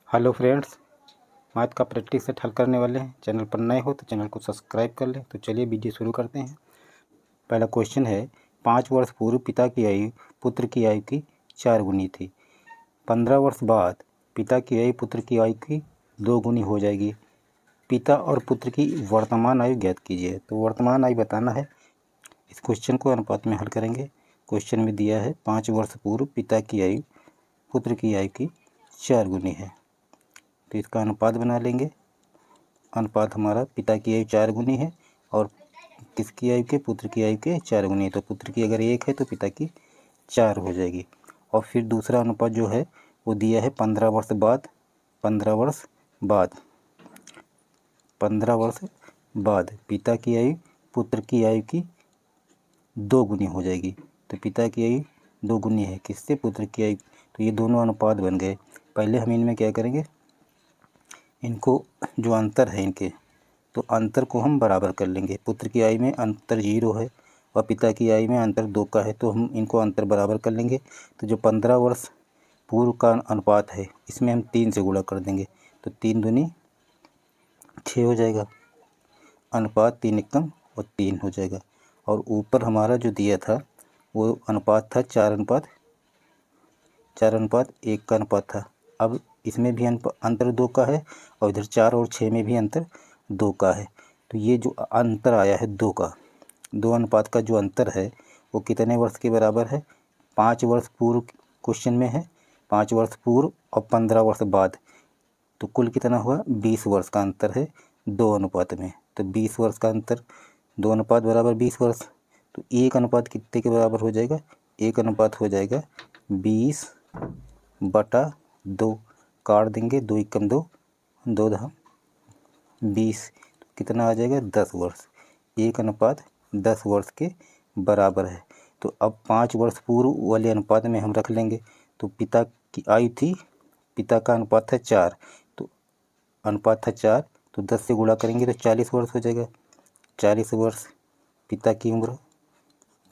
Hello friends, math का practice set हल करने वाले हैं। चैनल पर नए हो तो चैनल को सब्सक्राइब कर लें। तो चलिए वीडियो शुरू करते हैं। पहला क्वेश्चन है, 5 वर्ष पूर्व पिता की आयु पुत्र की आयु की 4 गुनी थी। 15 वर्ष बाद पिता की आयु पुत्र की आयु की 2 गुनी हो जाएगी। पिता और पुत्र की वर्तमान आयु ज्ञात कीजिए। तो वर्तमान आयु बताना है। इस क्वेश्चन को अनुपात में हल करेंगे। क्वेश्चन में दिया है 5 वर्ष पूर्व पिता की आयु पुत्र की आयु की 4 गुनी है, तो इसका अनुपात बना लेंगे। अनुपात हमारा पिता की आयु 4 गुनी है और किसकी आयु के, पुत्र की आयु के 4 गुनी है। तो पुत्र की अगर 1 है तो पिता की 4 हो जाएगी। और फिर दूसरा अनुपात जो है वो दिया है 15 वर्ष बाद। 15 वर्ष बाद 15 वर्ष बाद पिता की आयु पुत्र की आयु की 2 गुनी हो जाएगी। तो पिता की आयु 2 गुनी है किससे, पुत्र की आयु। तो ये दोनों अनुपात बन गए। पहले हम इनमें क्या करेंगे, इनको जो अंतर है इनके, तो अंतर को हम बराबर कर लेंगे। पुत्र की आयु में अंतर 0 है और पिता की आयु में अंतर 2 का है, तो हम इनको अंतर बराबर कर लेंगे। तो जो 15 वर्ष पूर्व का अनुपात है इसमें हम 3 से गुणा कर देंगे। तो 3 दूनी 6 हो जाएगा। अनुपात 3 एकम और 3 हो जाएगा। और ऊपर हमारा जो दिया था वो अनुपात था 4:1 का अनुपात था। अब इसमें भी अंतर 2 का है और इधर 4 और 6 में भी अंतर 2 का है। तो ये जो अंतर आया है 2 का, 2 अनुपात का जो अंतर है वो कितने वर्ष के बराबर है, 5 वर्ष पूर्व क्वेश्चन में है, 5 वर्ष पूर्व और 15 वर्ष बाद। तो कुल कितना हुआ, 20 वर्ष का अंतर है 2 अनुपात में। तो 20 वर्ष का अंतर, 2 अनुपात बराबर 20 वर्ष। तो 1 अनुपात कितने के बराबर हो जाएगा, 1 अनुपात हो जाएगा 20/2। काट देंगे, 2 एकम 2, 2 दहा 20, तो कितना आ जाएगा 10 वर्ष। 1 अनुपात 10 वर्ष के बराबर है। तो अब 5 वर्ष पूर्व वाले अनुपात में हम रख लेंगे। तो पिता की आयु थी, पिता का अनुपात था 4, तो अनुपात था 4, तो 10 से गुणा करेंगे तो 40 वर्ष हो जाएगा। 40 वर्ष पिता की उम्र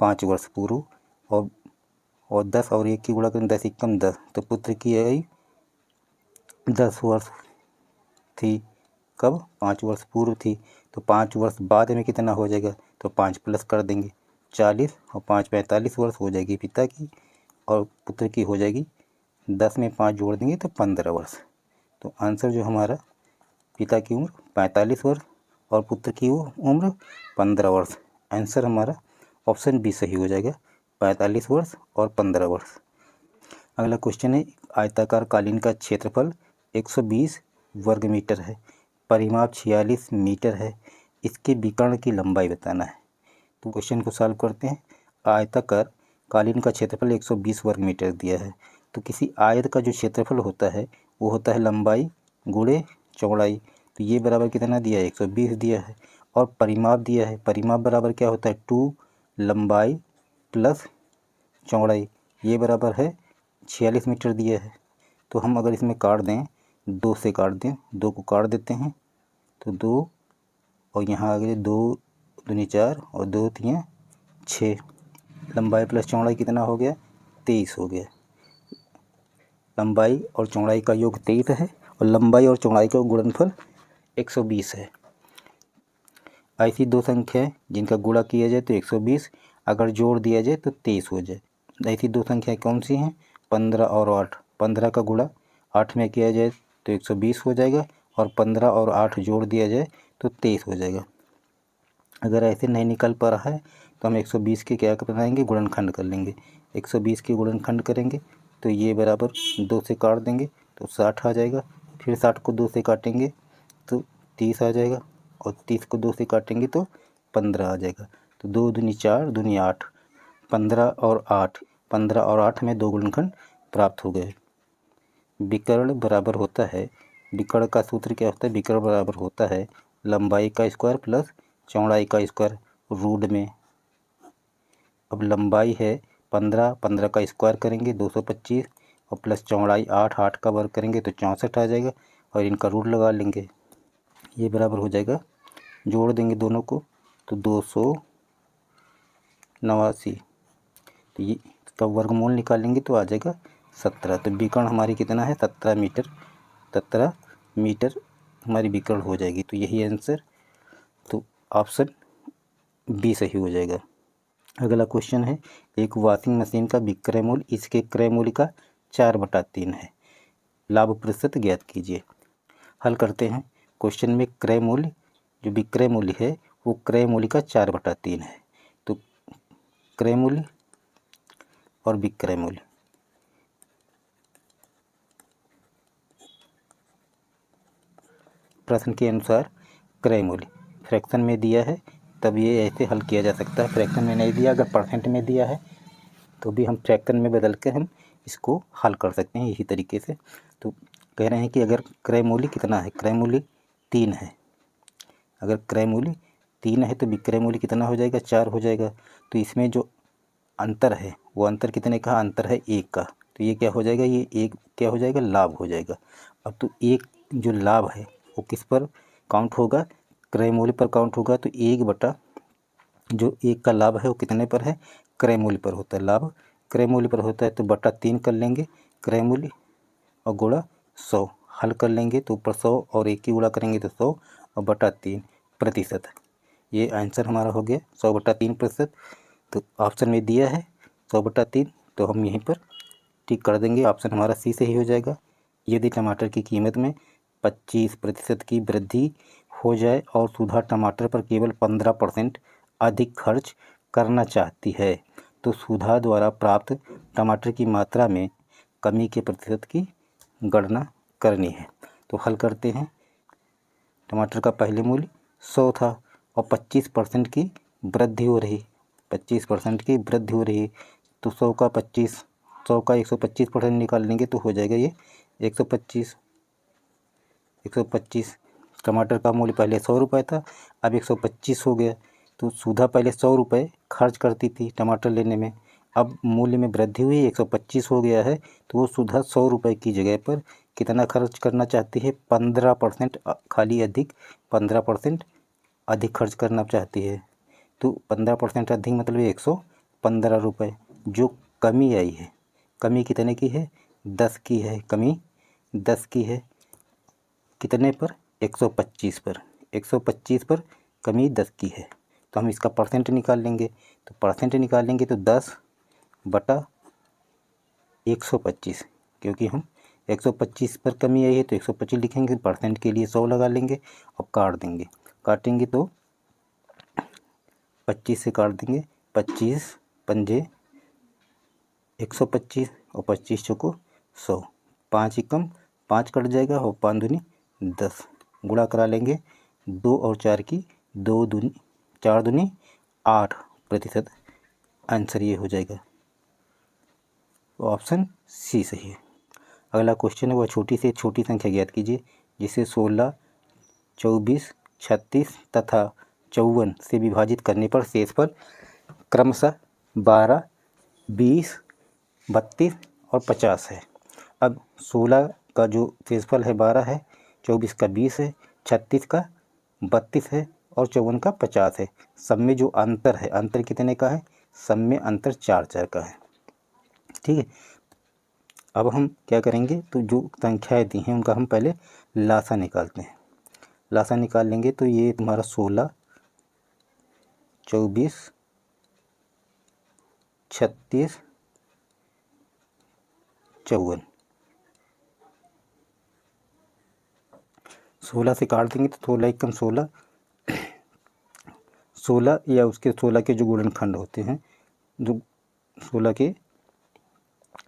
5 वर्ष पूर्व, और 10 और 1 की गुणा करें 10 एकम 10, तो पुत्र की आयु 10 वर्ष थी। कब, 5 वर्ष पूर्व थी। तो 5 वर्ष बाद में कितना हो जाएगा, तो 5 प्लस कर देंगे 40 और 5 45 वर्ष हो जाएगी पिता की, और पुत्र की हो जाएगी 10 में 5 जोड़ देंगे तो 15 वर्ष। तो आंसर जो हमारा, पिता की उम्र 45 वर्ष और पुत्र की उम्र 15 वर्ष। आंसर हमारा ऑप्शन बी सही हो जाएगा, 45 वर्ष और 15 वर्ष। अगला क्वेश्चन है, आयताकार कालीन का क्षेत्रफल 120 वर्ग मीटर है, परिमाप 46 मीटर है, इसके विकर्ण की लंबाई बताना है। तो क्वेश्चन को सॉल्व करते हैं। आयताकार कालीन का क्षेत्रफल 120 वर्ग मीटर दिया है। तो किसी आयत का जो क्षेत्रफल होता है वो होता है लंबाई गुणे चौड़ाई। तो ये बराबर कितना दिया है, 120 दिया है। और परिमाप दिया है, परिमाप बराबर क्या होता है, 2 लंबाई प्लस चौड़ाई, ये बराबर है 46 मीटर दिया है। तो हम अगर इसमें काट दें, 2 से काट दें, 2 को काट देते हैं तो 2 और यहाँ आ गए 2 दूनी 4 और 2 3 6। लंबाई प्लस चौड़ाई कितना हो गया, 23 हो गया। लंबाई और चौड़ाई का योग 23 है और लंबाई और चौड़ाई का गुणनफल 120 है। ऐसी 2 संख्याएं जिनका गुणा किया जाए तो 120, अगर जोड़ दिया जाए तो 23 हो जाए। ऐसी 2 संख्याएं कौन सी हैं, 15 और 8। 15 का गुणा 8 में किया जाए तो 120 हो जाएगा, और 15 और 8 जोड़ दिया जाए तो 23 हो जाएगा। अगर ऐसे नहीं निकल पा रहा है तो हम 120 के क्या बनाएंगे, गुणनखंड कर लेंगे। 120 के गुणनखंड करेंगे तो ये बराबर 2 से काट देंगे तो 60 आ जाएगा। फिर 60 को 2 से काटेंगे तो 30 आ जाएगा, और 30 को 2 से काटेंगे तो 15 आ जाएगा। तो 2 दूनी 4 दूनी 8, 15 और 8, 15 और 8 में 2 गुणनखंड प्राप्त हो गए। विकर्ण बराबर होता है, विकर्ण का सूत्र क्या होता है, विकर्ण बराबर होता है लंबाई का स्क्वायर प्लस चौड़ाई का स्क्वायर रूट में। अब लंबाई है 15, 15 का स्क्वायर करेंगे 225, और प्लस चौड़ाई 8, 8 का वर्ग करेंगे तो 64 आ जाएगा, और इनका रूट लगा लेंगे। ये बराबर हो जाएगा, जोड़ देंगे दोनों को तो 289। तो ये इसका वर्गमूल निकालेंगे तो आ जाएगा 17। तो विकर्ण हमारी कितना है, 17 मीटर 17 मीटर हमारी विकर्ण हो जाएगी। तो यही आंसर, तो ऑप्शन बी सही हो जाएगा। अगला क्वेश्चन है, एक वॉशिंग मशीन का विक्रय मूल्य इसके क्रय मूल्य का 4/3 है, लाभ प्रतिशत ज्ञात कीजिए। हल करते हैं। क्वेश्चन में क्रय मूल्य, जो विक्रय मूल्य है वो क्रय मूल्य का 4/3 है। तो क्रय मूल्य और विक्रय मूल्य, प्रश्न के अनुसार क्रय मूल्य फ्रैक्शन में दिया है तब ये ऐसे हल किया जा सकता है। फ्रैक्शन में नहीं दिया, अगर परसेंट में दिया है तो भी हम फ्रैक्शन में बदल के हम इसको हल कर सकते हैं इसी तरीके से। तो कह रहे हैं कि अगर क्रय मूल्य कितना है, क्रय मूल्य 3 है। अगर क्रय मूल्य 3 है तो विक्रय मूल्य कितना हो जाएगा, 4 हो जाएगा। तो इसमें जो अंतर है वो अंतर कितने का, अंतर है 1 का। तो ये क्या हो जाएगा, ये 1 क्या हो जाएगा, लाभ हो जाएगा। अब तो एक जो लाभ है वो किस पर काउंट होगा, क्रय मूल्य पर काउंट होगा। तो 1 बटा जो 1 का लाभ है वो कितने पर है, क्रय मूल्य पर होता है। लाभ क्रय मूल्य पर होता है तो बटा 3 कर लेंगे क्रय मूल्य और गुणा 100। हल कर लेंगे तो ऊपर 100 और 1 की गुणा करेंगे तो 100 और बटा 3 प्रतिशत। ये आंसर हमारा हो गया 100/3%। तो ऑप्शन में दिया है 100/3, तो हम यहीं पर टिक कर देंगे। ऑप्शन हमारा सी सही हो जाएगा। यदि टमाटर की कीमत में 25% की वृद्धि हो जाए और सुधा टमाटर पर केवल 15% अधिक खर्च करना चाहती है तो सुधा द्वारा प्राप्त टमाटर की मात्रा में कमी के प्रतिशत की गणना करनी है। तो हल करते हैं। टमाटर का पहले मूल्य 100 था और 25% की वृद्धि हो रही, 25% की वृद्धि हो रही, तो 100 का 125% निकाल लेंगे तो हो जाएगा ये 125। टमाटर का मूल्य पहले 100 रुपये था, अब 125 हो गया। तो सुधा पहले 100 रुपये खर्च करती थी टमाटर लेने में, अब मूल्य में वृद्धि हुई 125 हो गया है। तो वो सुधा 100 रुपये की जगह पर कितना खर्च करना चाहती है, 15% खाली अधिक, 15% अधिक खर्च करना चाहती है। तो 15% अधिक मतलब 115 रुपये। जो कमी आई है, कमी कितने की है, 10 की है। कमी 10 की है, कितने पर, 125 पर। 125 पर कमी 10 की है। तो हम इसका परसेंट निकाल लेंगे। तो परसेंट निकालेंगे तो 10/125, क्योंकि हम 125 पर कमी आई है तो 125 लिखेंगे, परसेंट के लिए 100 लगा लेंगे और काट देंगे। काटेंगे तो 25 से काट देंगे, 25 पंजे 125 और 25 चौको 100, 5 एकम 5 कट जाएगा और 5 दूनी 10, गुणा करा लेंगे 2 और 4 की 2 दूनी 4 दूनी 8%। आंसर ये हो जाएगा। तो ऑप्शन सी सही है। अगला क्वेश्चन है, वह छोटी से छोटी संख्या ज्ञात कीजिए जिसे 16, 24, 36 तथा 54 से विभाजित करने पर शेषफल क्रमशः 12, 20, 32 और 50 है। अब 16 का जो शेषफल है 12 है, 24 का 20 है, 36 का 32 है और 54 का 50 है। सब में जो अंतर है, अंतर कितने का है, सब में अंतर 4 का है। ठीक है। अब हम क्या करेंगे, तो जो संख्याएं दी हैं उनका हम पहले लासा निकालते हैं। लासा निकाल लेंगे तो ये तुम्हारा 16, 24, 36, 54, 16 से काट देंगे तो 16 एकम 16, 16 या उसके 16 के जो गुणनखंड होते हैं, जो 16 के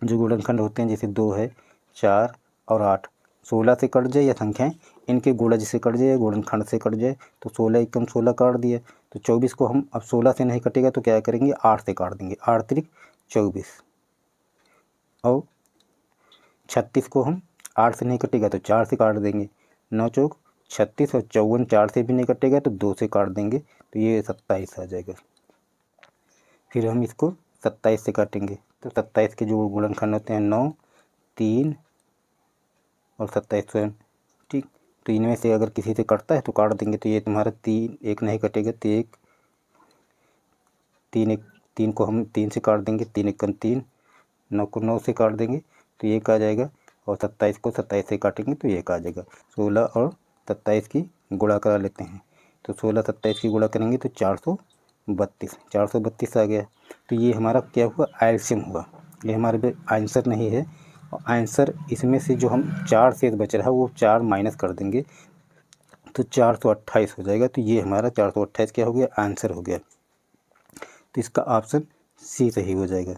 जो गुणनखंड होते हैं, जैसे 2 है, 4 और 8, 16 से कट जाए या संख्याएं इनके गुणज से कट जाए, गुणनखंड से कट जाए, तो 16 एकम 16 काट दिया। तो 24 को हम अब 16 से नहीं कटेगा तो क्या करेंगे, 8 से काट देंगे, 8 त्रिक 24। और 36 को हम 8 से नहीं कटेगा तो 4 से काट देंगे, 9 चौक 36 और 54 4 से भी नहीं कटेगा तो 2 से काट देंगे, तो ये 27 आ जाएगा। फिर हम इसको 27 से काटेंगे तो 27 के जो गुणनखंड होते हैं 9, 3 और 27 स्वयं। ठीक, तो इनमें से अगर किसी से कटता है तो काट देंगे, तो ये तुम्हारा 3 एक नहीं कटेगा तो 1 3 को हम 3 से काट देंगे, 3 एकम 3, 9 को 9 से काट देंगे तो 1 आ जाएगा और 27 को 27 से काटेंगे तो 1 आ जाएगा। 16 और 27 की गुणा करा लेते हैं, तो 16 27 की गुणा करेंगे तो 432 आ गया। तो ये हमारा क्या हुआ, एलसीएम हुआ। ये हमारे आंसर नहीं है, और आंसर इसमें से जो हम 4 शेष बच रहा है वो 4 माइनस कर देंगे तो 428 हो जाएगा। तो ये हमारा 428 क्या हो गया, आंसर हो गया। तो इसका ऑप्शन सी सही हो जाएगा।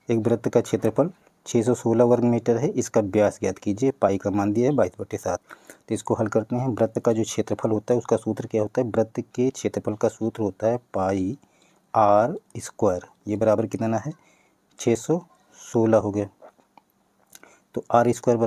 एक वृत्त का क्षेत्रफल 616 वर्ग मीटर है, इसका व्यास ज्ञात कीजिए। पाई का मान दिया है 22/7। तो इसको हल करते हैं। वृत्त का जो क्षेत्रफल होता है उसका सूत्र क्या होता है, वृत्त के क्षेत्रफल का सूत्र होता है पाई आर स्क्वायर। ये बराबर कितना है, 616 हो गया। तो आर स्क्वायर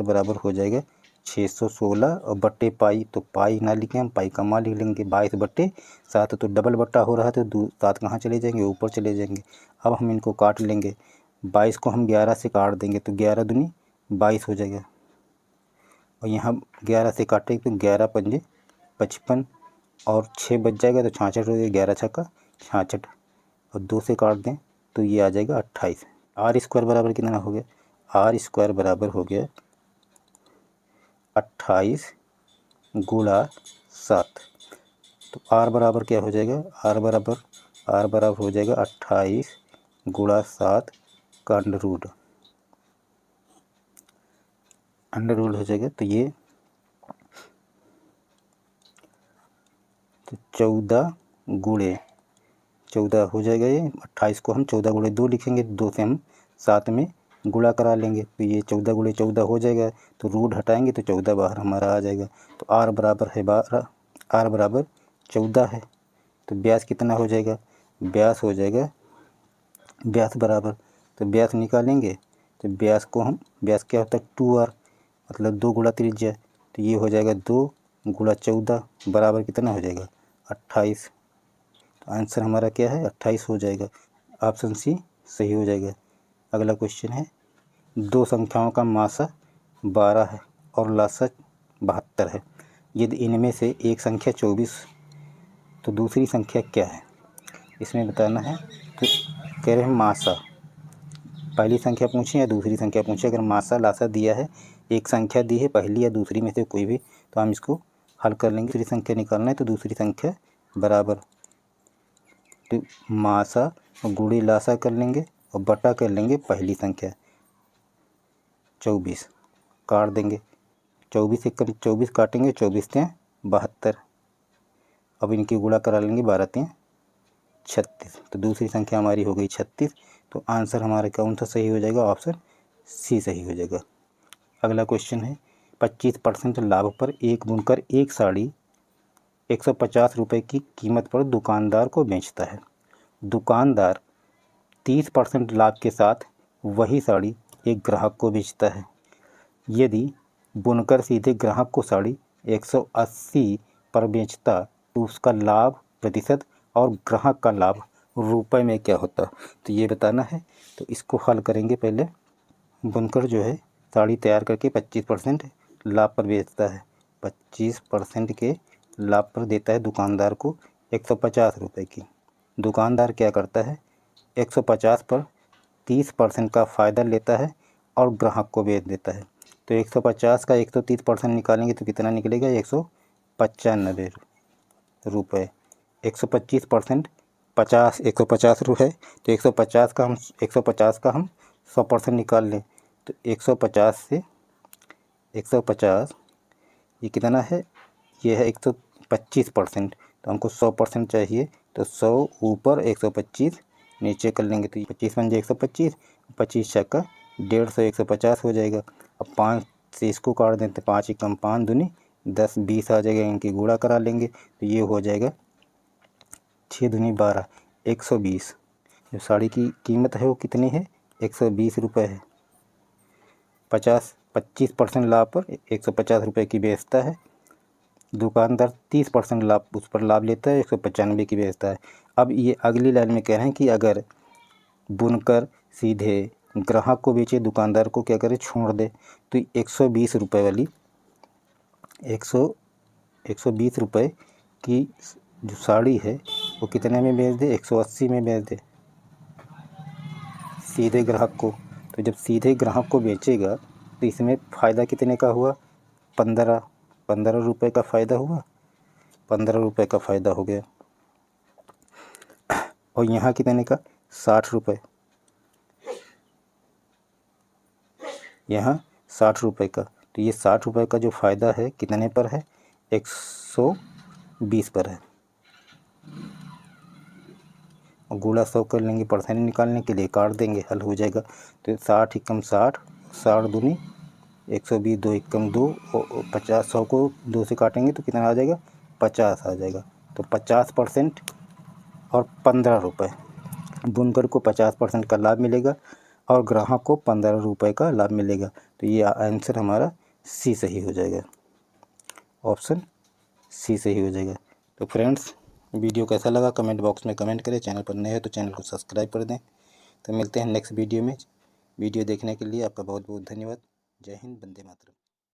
बराबर हो जाएगा 616 और बट्टे पाई, तो पाई ना लिखें हम, पाई का मान लिख लेंगे 22/7। तो डबल बट्टा हो रहा है तो 7 कहाँ चले जाएंगे, ऊपर चले जाएंगे। अब हम इनको काट लेंगे, 22 को हम 11 से काट देंगे तो 11 दूनी 22 हो जाएगा। और यहाँ 11 से काटेंगे तो 11 पंजे 55 और 6 बच जाएगा तो 66 हो जाएगा। 11 छक्का 66 और 2 से काट दें तो ये आ जाएगा 28। आर स्क्वायर बराबर कितना हो गया, आर स्क्वायर बराबर हो गया 28 गुणा 7। तो आर बराबर क्या हो जाएगा, आर बराबर हो जाएगा 28 गुणा 7 का अंडर रूट हो जाएगा। तो ये तो 14 गुणे 14 हो जाएगा। ये 28 को हम 14 गुणे 2 लिखेंगे, 2 से हम 7 में गुणा करा लेंगे तो ये 14 गुणे 14 हो जाएगा। तो रूट हटाएंगे तो 14 बाहर हमारा आ जाएगा। तो आर बराबर है 12, आर बराबर 14 है। तो व्यास कितना हो जाएगा, व्यास हो जाएगा व्यास बराबर, तो व्यास निकालेंगे तो व्यास को हम, व्यास क्या होता है 2r, मतलब 2 गुणा त्रिज्या। तो ये हो जाएगा 2 गुणा 14 बराबर कितना हो जाएगा 28। तो आंसर हमारा क्या है 28 हो जाएगा। ऑप्शन सी सही हो जाएगा। अगला क्वेश्चन है, दो संख्याओं का मासा 12 है और लासा 72 है। यदि इनमें से एक संख्या 24 तो दूसरी संख्या क्या है, इसमें बताना है। तो कह रहे हैं मासा, पहली संख्या पूछें या दूसरी संख्या पूछें। अगर मासा लासा दिया है, एक संख्या दी है पहली या दूसरी में से कोई भी, तो हम इसको हल कर लेंगे। दूसरी संख्या निकालना है तो दूसरी संख्या बराबर, तो मासा और गुणे लासा कर लेंगे और बटा कर लेंगे पहली संख्या 24, काट देंगे 24 से 24 काटेंगे, 24 से 72। अब इनकी गुणा करा लेंगे 12 से 36। तो दूसरी संख्या हमारी हो गई 36। तो आंसर हमारा कौन सा सही हो जाएगा, ऑप्शन सी सही हो जाएगा। अगला क्वेश्चन है, 25% लाभ पर एक बुनकर एक साड़ी 150 रुपये की कीमत पर दुकानदार को बेचता है। दुकानदार 30% लाभ के साथ वही साड़ी एक ग्राहक को बेचता है। यदि बुनकर सीधे ग्राहक को साड़ी 180 पर बेचता तो उसका लाभ प्रतिशत और ग्राहक का लाभ रुपए में क्या होता, तो ये बताना है। तो इसको हल करेंगे। पहले बुनकर जो है साड़ी तैयार करके 25% लाभ पर बेचता है, 25% के लाभ पर देता है दुकानदार को 150 रुपये की। दुकानदार क्या करता है, 150 पर 30% का फ़ायदा लेता है और ग्राहक को बेच देता है। तो 150 का 130% निकालेंगे तो कितना निकलेगा, 195 रुपये। 125% 150 रुपये, तो 150 का हम 100% निकाल लें तो 150 से 150 ये कितना है, ये है 125%। तो हमको 100% चाहिए, तो 100 ऊपर 125 नीचे कर लेंगे तो 25 बन जाए 125, 25 छक्का 150, 150 हो जाएगा। अब 5 से इसको काट दें तो 5 एकम 5 दूनी 10, 20 आ जाएगा। इनकी गुणा करा लेंगे तो ये हो जाएगा 6 दूनी 12, 120। जो साड़ी की कीमत है वो कितनी है, 120 रुपये है। 25% लाभ पर 150 रुपये की बेचता है। दुकानदार 30% लाभ उस पर लाभ लेता है, 195 की बेचता है। अब ये अगली लाइन में कह रहे हैं कि अगर बुनकर सीधे ग्राहक को बेचे, दुकानदार को क्या करे, छोड़ दे, तो 120 रुपये वाली 120 रुपये की जो साड़ी है वो कितने में बेच दे, 180 में बेच दे सीधे ग्राहक को। तो जब सीधे ग्राहक को बेचेगा तो इसमें फ़ायदा कितने का हुआ, 15 रुपये का फ़ायदा हुआ, 15 रुपये का फ़ायदा हो गया। और यहाँ कितने का, 60 रुपये, यहाँ 60 रुपये का। तो ये 60 रुपये का जो फ़ायदा है कितने पर है, 120 पर है। और गुणा 100 कर लेंगे परसेंट निकालने के लिए, काट देंगे, हल हो जाएगा। तो 60 एकम 60, 60 दूनी 120, 2 एकम 2, और 50, 100 को 2 से काटेंगे तो कितना आ जाएगा, 50 आ जाएगा। तो 50% और 15 रुपये, बुनकर को 50% का लाभ मिलेगा और ग्राहक को 15 रुपये का लाभ मिलेगा। तो ये आंसर हमारा सी सही हो जाएगा, ऑप्शन सी सही हो जाएगा। तो फ्रेंड्स, वीडियो कैसा लगा कमेंट बॉक्स में कमेंट करें। चैनल पर नए हो तो चैनल को सब्सक्राइब कर दें। तो मिलते हैं नेक्स्ट वीडियो में। वीडियो देखने के लिए आपका बहुत बहुत धन्यवाद। जय हिंद, वंदे मातरम।